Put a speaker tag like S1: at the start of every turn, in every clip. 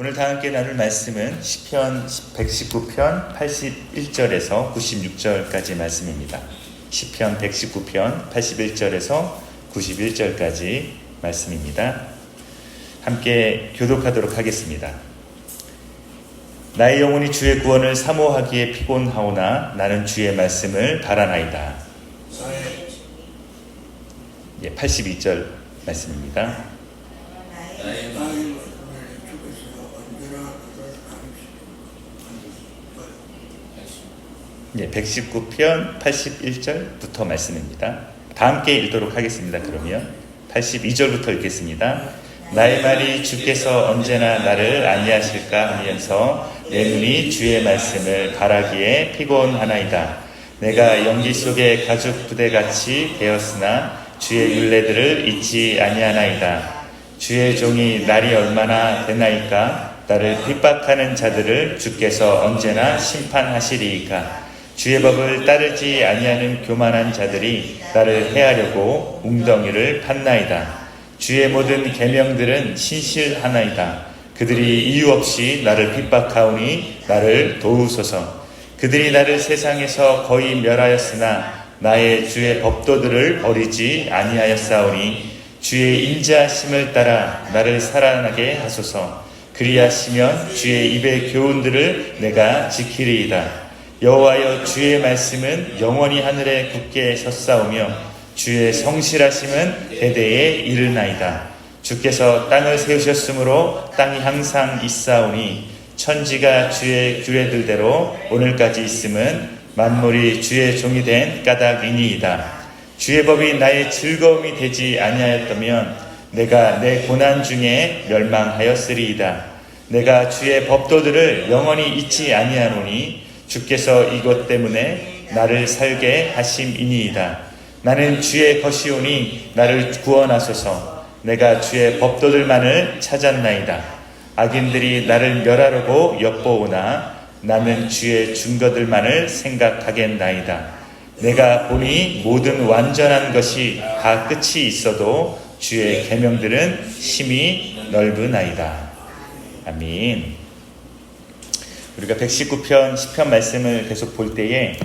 S1: 오늘 다 함께 나눌 말씀은 시편 119편 81절에서 96절까지 말씀입니다. 시편 119편 81절에서 91절까지 말씀입니다. 함께 교독하도록 하겠습니다. 나의 영혼이 주의 구원을 사모하기에 피곤하오나 나는 주의 말씀을 바라나이다. 82절 말씀입니다. 119편 81절부터 말씀입니다. 다 함께 읽도록 하겠습니다. 그러면 82절부터 읽겠습니다. 나의 말이 주께서 언제나 나를 안위하실까 하면서 내 눈이 주의 말씀을 바라기에 피곤하나이다. 내가 연기 속의 가죽 부대같이 되었으나 주의 율례들을 잊지 아니하나이다. 주의 종이 날이 얼마나 되나이까? 나를 핍박하는 자들을 주께서 언제나 심판하시리이까? 주의 법을 따르지 아니하는 교만한 자들이 나를 해하려고 웅덩이를 팠나이다. 주의 모든 계명들은 신실하나이다. 그들이 이유 없이 나를 핍박하오니 나를 도우소서. 그들이 나를 세상에서 거의 멸하였으나 나의 주의 법도들을 버리지 아니하였사오니 주의 인자하심을 따라 나를 살아나게 하소서. 그리하시면 주의 입의 교훈들을 내가 지키리이다. 여호와여, 주의 말씀은 영원히 하늘에 굳게 섰사오며 주의 성실하심은 대대에 이르나이다. 주께서 땅을 세우셨으므로 땅이 항상 있사오니 천지가 주의 규례들대로 오늘까지 있음은 만물이 주의 종이 된 까닭이니이다. 주의 법이 나의 즐거움이 되지 아니하였다면 내가 내 고난 중에 멸망하였으리이다. 내가 주의 법도들을 영원히 잊지 아니하노니 주께서 이것 때문에 나를 살게 하심이니이다. 나는 주의 것이오니 나를 구원하소서. 내가 주의 법도들만을 찾았나이다. 악인들이 나를 멸하려고 엿보오나 나는 주의 증거들만을 생각하겠나이다. 내가 보니 모든 완전한 것이 다 끝이 있어도 주의 계명들은 심히 넓으나이다. 아멘. 우리가 119편 시편 말씀을 계속 볼 때에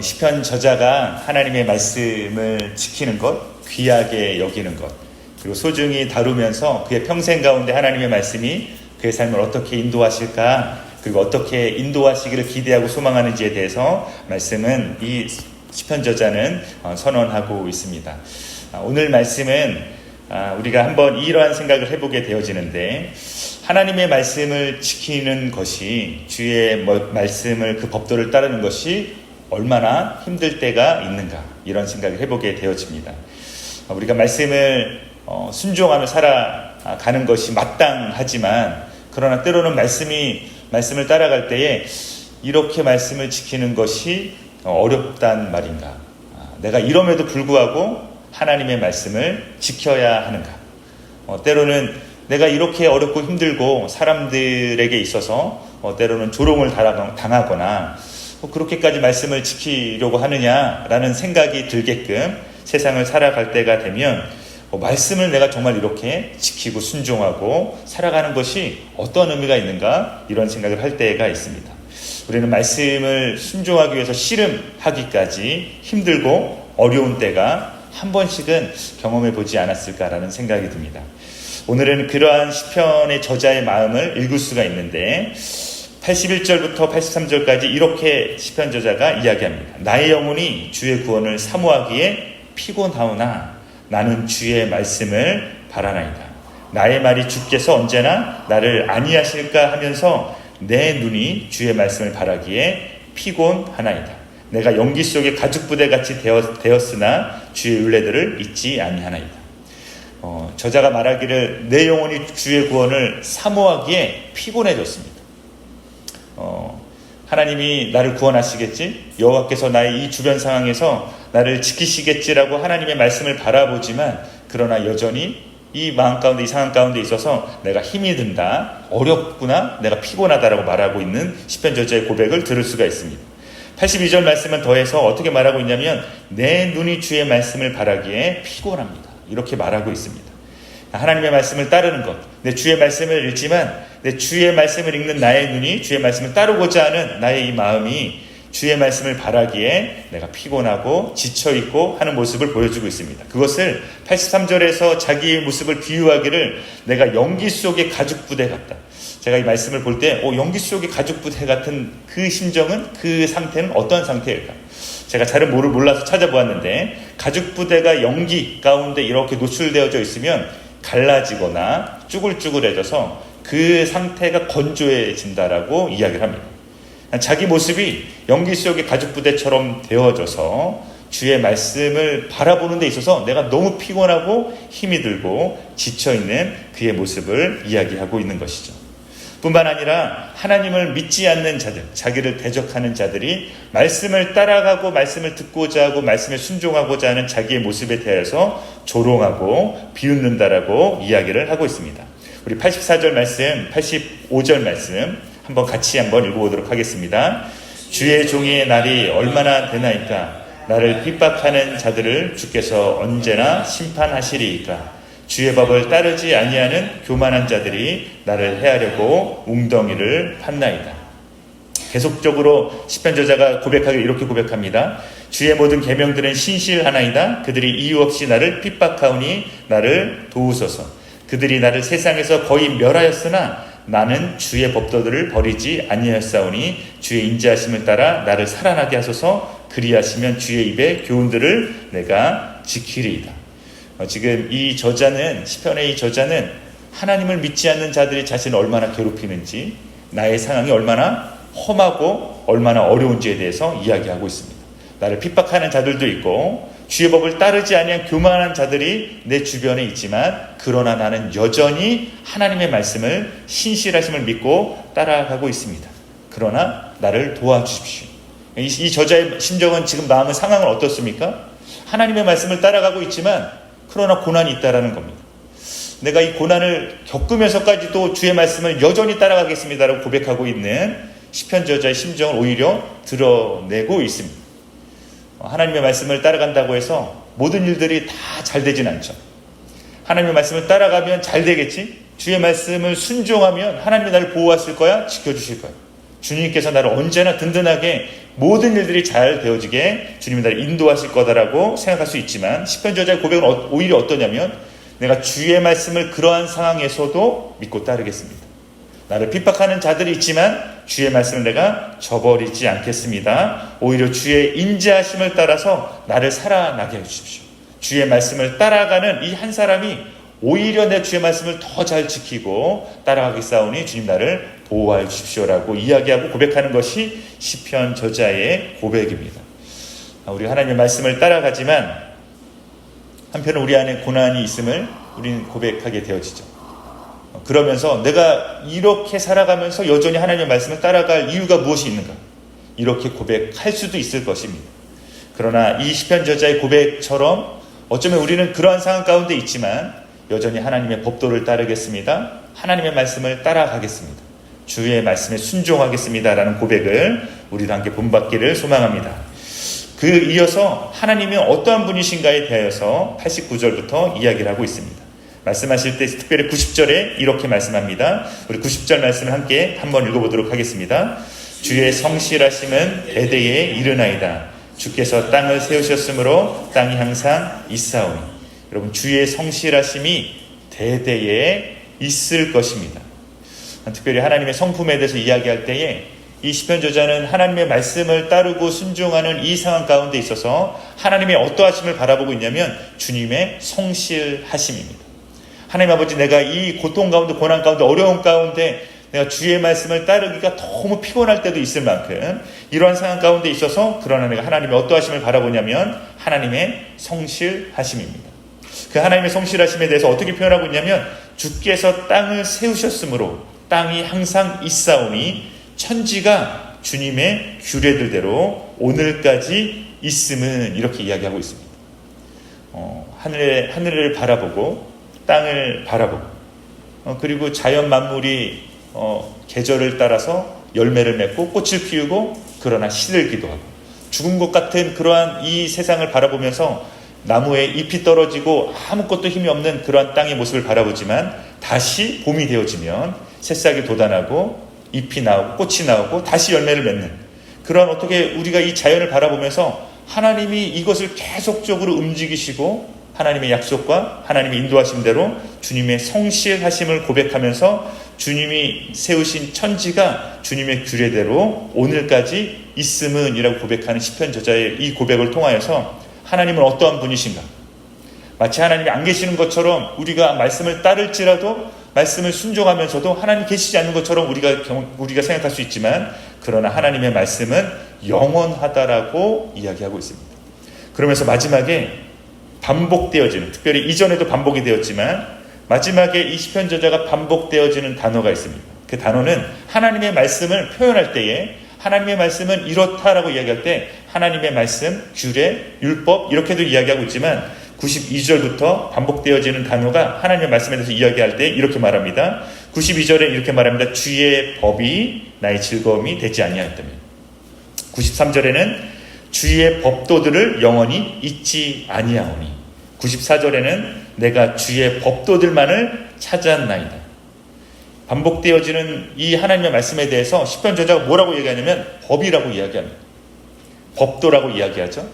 S1: 시편 저자가 하나님의 말씀을 지키는 것, 귀하게 여기는 것, 그리고 소중히 다루면서 그의 평생 가운데 하나님의 말씀이 그의 삶을 어떻게 인도하실까, 그리고 어떻게 인도하시기를 기대하고 소망하는지에 대해서 말씀은 이 시편 저자는 선언하고 있습니다. 오늘 말씀은 우리가 한번 이러한 생각을 해보게 되어지는데, 하나님의 말씀을 지키는 것이, 주의 말씀을, 그 법도를 따르는 것이 얼마나 힘들 때가 있는가, 이런 생각을 해보게 되어집니다. 우리가 말씀을 순종하며 살아가는 것이 마땅하지만, 그러나 때로는 말씀을 따라갈 때에 이렇게 말씀을 지키는 것이 어렵단 말인가, 내가 이럼에도 불구하고 하나님의 말씀을 지켜야 하는가, 때로는 내가 이렇게 어렵고 힘들고 사람들에게 있어서 때로는 조롱을 당하거나 그렇게까지 말씀을 지키려고 하느냐라는 생각이 들게끔 세상을 살아갈 때가 되면 말씀을 내가 정말 이렇게 지키고 순종하고 살아가는 것이 어떤 의미가 있는가, 이런 생각을 할 때가 있습니다. 우리는 말씀을 순종하기 위해서 씨름하기까지 힘들고 어려운 때가 한 번씩은 경험해 보지 않았을까라는 생각이 듭니다. 오늘은 그러한 시편의 저자의 마음을 읽을 수가 있는데, 81절부터 83절까지 이렇게 시편 저자가 이야기합니다. 나의 영혼이 주의 구원을 사모하기에 피곤하오나 나는 주의 말씀을 바라나이다. 나의 말이 주께서 언제나 나를 안위하실까 하면서 내 눈이 주의 말씀을 바라기에 피곤하나이다. 내가 연기 속의 가죽 부대같이 되었으나 주의 율례들을 잊지 아니하나이다. 저자가 말하기를 내 영혼이 주의 구원을 사모하기에 피곤해졌습니다. 하나님이 나를 구원하시겠지? 여호와께서 나의 이 주변 상황에서 나를 지키시겠지라고 하나님의 말씀을 바라보지만, 그러나 여전히 이 마음 가운데, 이 상황 가운데 있어서 내가 힘이 든다, 어렵구나, 내가 피곤하다라고 말하고 있는 시편 저자의 고백을 들을 수가 있습니다. 82절 말씀은 더해서 어떻게 말하고 있냐면, 내 눈이 주의 말씀을 바라기에 피곤합니다, 이렇게 말하고 있습니다. 하나님의 말씀을 따르는 것. 내 주의 말씀을 읽지만 내 주의 말씀을 읽는 나의 눈이 주의 말씀을 따르고자 하는 나의 이 마음이 주의 말씀을 바라기에 내가 피곤하고 지쳐있고 하는 모습을 보여주고 있습니다. 그것을 83절에서 자기의 모습을 비유하기를 내가 연기 속의 가죽부대 같다. 제가 이 말씀을 볼 때 연기 속의 가죽부대 같은 그 심정은, 그 상태는 어떤 상태일까? 제가 잘은 몰라서 찾아보았는데 가죽부대가 연기 가운데 이렇게 노출되어져 있으면 갈라지거나 쭈글쭈글해져서 그 상태가 건조해진다라고 이야기를 합니다. 자기 모습이 연기 속의 가죽부대처럼 되어져서 주의 말씀을 바라보는 데 있어서 내가 너무 피곤하고 힘이 들고 지쳐있는 그의 모습을 이야기하고 있는 것이죠. 뿐만 아니라 하나님을 믿지 않는 자들, 자기를 대적하는 자들이 말씀을 따라가고 말씀을 듣고자 하고 말씀에 순종하고자 하는 자기의 모습에 대해서 조롱하고 비웃는다라고 이야기를 하고 있습니다. 우리 84절 말씀, 85절 말씀 같이 한번 읽어보도록 하겠습니다. 주의 종의 날이 얼마나 되나이까? 나를 핍박하는 자들을 주께서 언제나 심판하시리이까? 주의 법을 따르지 아니하는 교만한 자들이 나를 해하려고 웅덩이를 팠나이다. 계속적으로 시편 저자가 고백하기를 이렇게 고백합니다. 주의 모든 계명들은 신실하나이다. 그들이 이유 없이 나를 핍박하오니 나를 도우소서. 그들이 나를 세상에서 거의 멸하였으나 나는 주의 법도들을 버리지 아니하였사오니 주의 인자하심을 따라 나를 살아나게 하소서. 그리하시면 주의 입의 교훈들을 내가 지키리이다. 지금 이 저자는, 시편의 이 저자는 하나님을 믿지 않는 자들이 자신을 얼마나 괴롭히는지, 나의 상황이 얼마나 험하고 얼마나 어려운지에 대해서 이야기하고 있습니다. 나를 핍박하는 자들도 있고 주의 법을 따르지 아니한 교만한 자들이 내 주변에 있지만, 그러나 나는 여전히 하나님의 말씀을, 신실하심을 믿고 따라가고 있습니다. 그러나 나를 도와주십시오. 이 저자의 심정은, 지금 마음의 상황은 어떻습니까? 하나님의 말씀을 따라가고 있지만 그러나 고난이 있다라는 겁니다. 내가 이 고난을 겪으면서까지도 주의 말씀을 여전히 따라가겠습니다라고 고백하고 있는 시편 저자의 심정을 오히려 드러내고 있습니다. 하나님의 말씀을 따라간다고 해서 모든 일들이 다 잘 되진 않죠. 하나님의 말씀을 따라가면 잘 되겠지? 주의 말씀을 순종하면 하나님이 나를 보호하실 거야? 지켜주실 거야. 주님께서 나를 언제나 든든하게 모든 일들이 잘 되어지게 주님이 나를 인도하실 거다라고 생각할 수 있지만, 시편 저자의 고백은 오히려 어떠냐면, 내가 주의 말씀을 그러한 상황에서도 믿고 따르겠습니다. 나를 핍박하는 자들이 있지만 주의 말씀을 내가 저버리지 않겠습니다. 오히려 주의 인자하심을 따라서 나를 살아나게 해주십시오. 주의 말씀을 따라가는 이 한 사람이 오히려 내 주의 말씀을 더 잘 지키고 따라가겠사오니 주님 나를 보호하여 주십시오라고 이야기하고 고백하는 것이 시편 저자의 고백입니다. 우리 하나님의 말씀을 따라가지만 한편은 우리 안에 고난이 있음을 우리는 고백하게 되어지죠. 그러면서 내가 이렇게 살아가면서 여전히 하나님의 말씀을 따라갈 이유가 무엇이 있는가? 이렇게 고백할 수도 있을 것입니다. 그러나 이 시편 저자의 고백처럼 어쩌면 우리는 그러한 상황 가운데 있지만 여전히 하나님의 법도를 따르겠습니다. 하나님의 말씀을 따라가겠습니다. 주의 말씀에 순종하겠습니다. 라는 고백을 우리도 함께 본받기를 소망합니다. 그 이어서 하나님이 어떠한 분이신가에 대하여서 89절부터 이야기를 하고 있습니다. 말씀하실 때 특별히 90절에 이렇게 말씀합니다. 우리 90절 말씀을 함께 한번 읽어보도록 하겠습니다. 주의 성실하심은 대대에 이르나이다. 주께서 땅을 세우셨으므로 땅이 항상 있사오니. 여러분, 주의 성실하심이 대대에 있을 것입니다. 특별히 하나님의 성품에 대해서 이야기할 때에 이 시편 저자는 하나님의 말씀을 따르고 순종하는 이 상황 가운데 있어서 하나님의 어떠하심을 바라보고 있냐면 주님의 성실하심입니다. 하나님 아버지, 내가 이 고통 가운데, 고난 가운데, 어려움 가운데 내가 주의 말씀을 따르기가 너무 피곤할 때도 있을 만큼 이러한 상황 가운데 있어서, 그러나 내가 하나님의 어떠하심을 바라보냐면 하나님의 성실하심입니다. 그 하나님의 성실하심에 대해서 어떻게 표현하고 있냐면, 주께서 땅을 세우셨으므로 땅이 항상 있사오니 천지가 주님의 규례들대로 오늘까지 있음은, 이렇게 이야기하고 있습니다. 하늘을 바라보고 땅을 바라보고 그리고 자연 만물이 계절을 따라서 열매를 맺고 꽃을 피우고 그러나 시들기도 하고 죽은 것 같은 그러한 이 세상을 바라보면서 나무에 잎이 떨어지고 아무것도 힘이 없는 그러한 땅의 모습을 바라보지만 다시 봄이 되어지면 새싹이 돋아나고 잎이 나오고 꽃이 나오고 다시 열매를 맺는 그런 어떻게 우리가 이 자연을 바라보면서 하나님이 이것을 계속적으로 움직이시고 하나님의 약속과 하나님의 인도하심대로 주님의 성실하심을 고백하면서 주님이 세우신 천지가 주님의 규례대로 오늘까지 있음은 이라고 고백하는 시편 저자의 이 고백을 통하여서 하나님은 어떠한 분이신가? 마치 하나님이 안 계시는 것처럼 우리가 말씀을 따를지라도 말씀을 순종하면서도 하나님 계시지 않는 것처럼 우리가 생각할 수 있지만 그러나 하나님의 말씀은 영원하다라고 이야기하고 있습니다. 그러면서 마지막에 반복되어지는, 특별히 이전에도 반복이 되었지만 마지막에 이 시편 저자가 반복되어지는 단어가 있습니다. 그 단어는 하나님의 말씀을 표현할 때에 하나님의 말씀은 이렇다라고 이야기할 때 하나님의 말씀, 규례, 율법 이렇게도 이야기하고 있지만 92절부터 반복되어지는 단어가 하나님의 말씀에 대해서 이야기할 때 이렇게 말합니다. 92절에 이렇게 말합니다. 주의 법이 나의 즐거움이 되지 아니하였다며. 93절에는 주의 법도들을 영원히 잊지 아니하오니. 94절에는 내가 주의 법도들만을 찾았나이다. 반복되어지는 이 하나님의 말씀에 대해서 시편 저자가 뭐라고 얘기하냐면 법이라고 이야기합니다. 법도라고 이야기하죠.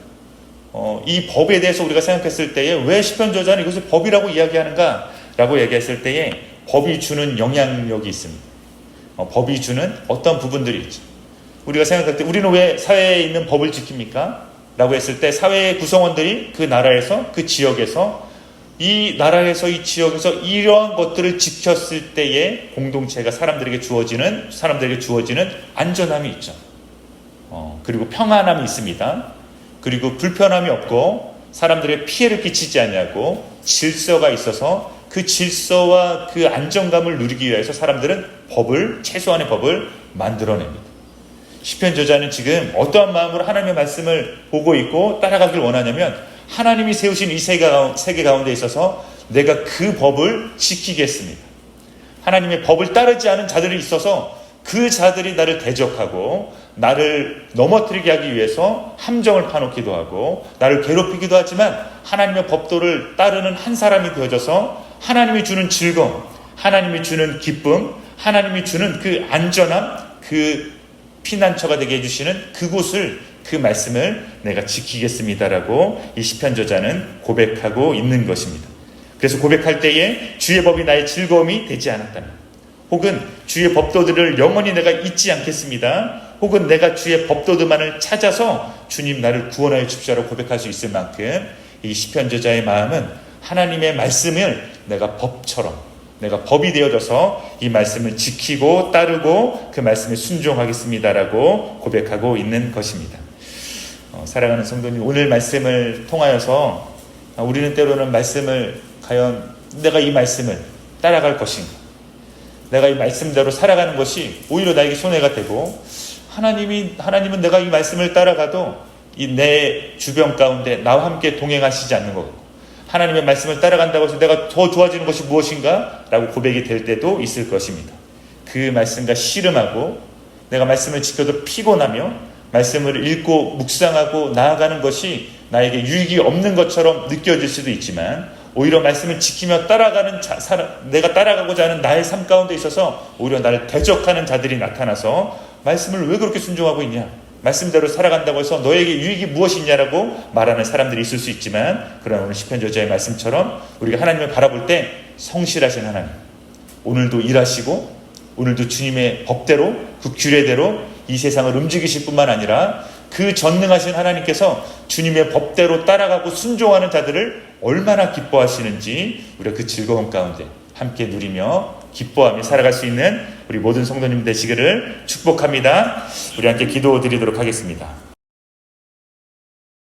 S1: 이 법에 대해서 우리가 생각했을 때에 왜 시편 저자는 이것을 법이라고 이야기하는가 라고 얘기했을 때에 법이 주는 영향력이 있습니다. 법이 주는 어떤 부분들이 있죠. 우리가 생각할 때 우리는 왜 사회에 있는 법을 지킵니까? 라고 했을 때 사회의 구성원들이 그 나라에서 그 지역에서 이 나라에서 이 지역에서 이러한 것들을 지켰을 때에 공동체가 사람들에게 주어지는 안전함이 있죠. 그리고 평안함이 있습니다. 그리고 불편함이 없고 사람들의 피해를 끼치지 않냐고 질서가 있어서 그 질서와 그 안정감을 누리기 위해서 사람들은 최소한의 법을 만들어냅니다. 시편 저자는 지금 어떠한 마음으로 하나님의 말씀을 보고 있고 따라가길 원하냐면 하나님이 세우신 이 세계 가운데 있어서 내가 그 법을 지키겠습니다. 하나님의 법을 따르지 않은 자들이 있어서 그 자들이 나를 대적하고 나를 넘어뜨리게 하기 위해서 함정을 파놓기도 하고 나를 괴롭히기도 하지만 하나님의 법도를 따르는 한 사람이 되어져서 하나님이 주는 즐거움, 하나님이 주는 기쁨, 하나님이 주는 그 안전함, 그 피난처가 되게 해주시는 그곳을 그 말씀을 내가 지키겠습니다라고 이 시편 저자는 고백하고 있는 것입니다. 그래서 고백할 때에 주의 법이 나의 즐거움이 되지 않았다면 혹은 주의 법도들을 영원히 내가 잊지 않겠습니다. 혹은 내가 주의 법도들만을 찾아서 주님 나를 구원하여 주십시오라고 고백할 수 있을 만큼 이 시편 저자의 마음은 하나님의 말씀을 내가 법이 되어져서 이 말씀을 지키고 따르고 그 말씀에 순종하겠습니다라고 고백하고 있는 것입니다. 사랑하는 성도님, 오늘 말씀을 통하여서 우리는 때로는 말씀을 과연 내가 이 말씀을 따라갈 것인가, 내가 이 말씀대로 살아가는 것이 오히려 나에게 손해가 되고 하나님은 내가 이 말씀을 따라가도 이 내 주변 가운데 나와 함께 동행하시지 않는 것 같고 하나님의 말씀을 따라간다고 해서 내가 더 좋아지는 것이 무엇인가? 라고 고백이 될 때도 있을 것입니다. 그 말씀과 씨름하고 내가 말씀을 지켜도 피곤하며 말씀을 읽고 묵상하고 나아가는 것이 나에게 유익이 없는 것처럼 느껴질 수도 있지만 오히려 말씀을 지키며 따라가는 내가 따라가고자 하는 나의 삶 가운데 있어서 오히려 나를 대적하는 자들이 나타나서 말씀을 왜 그렇게 순종하고 있냐? 말씀대로 살아간다고 해서 너에게 유익이 무엇이 있냐라고 말하는 사람들이 있을 수 있지만 그러나 오늘 시편 저자의 말씀처럼 우리가 하나님을 바라볼 때 성실하신 하나님, 오늘도 일하시고 오늘도 주님의 법대로 그 규례대로 이 세상을 움직이실 뿐만 아니라 그 전능하신 하나님께서 주님의 법대로 따라가고 순종하는 자들을 얼마나 기뻐하시는지 우리가 그 즐거움 가운데 함께 누리며 기뻐하며 살아갈 수 있는 우리 모든 성도님 되시기를 축복합니다. 우리 함께 기도드리도록 하겠습니다.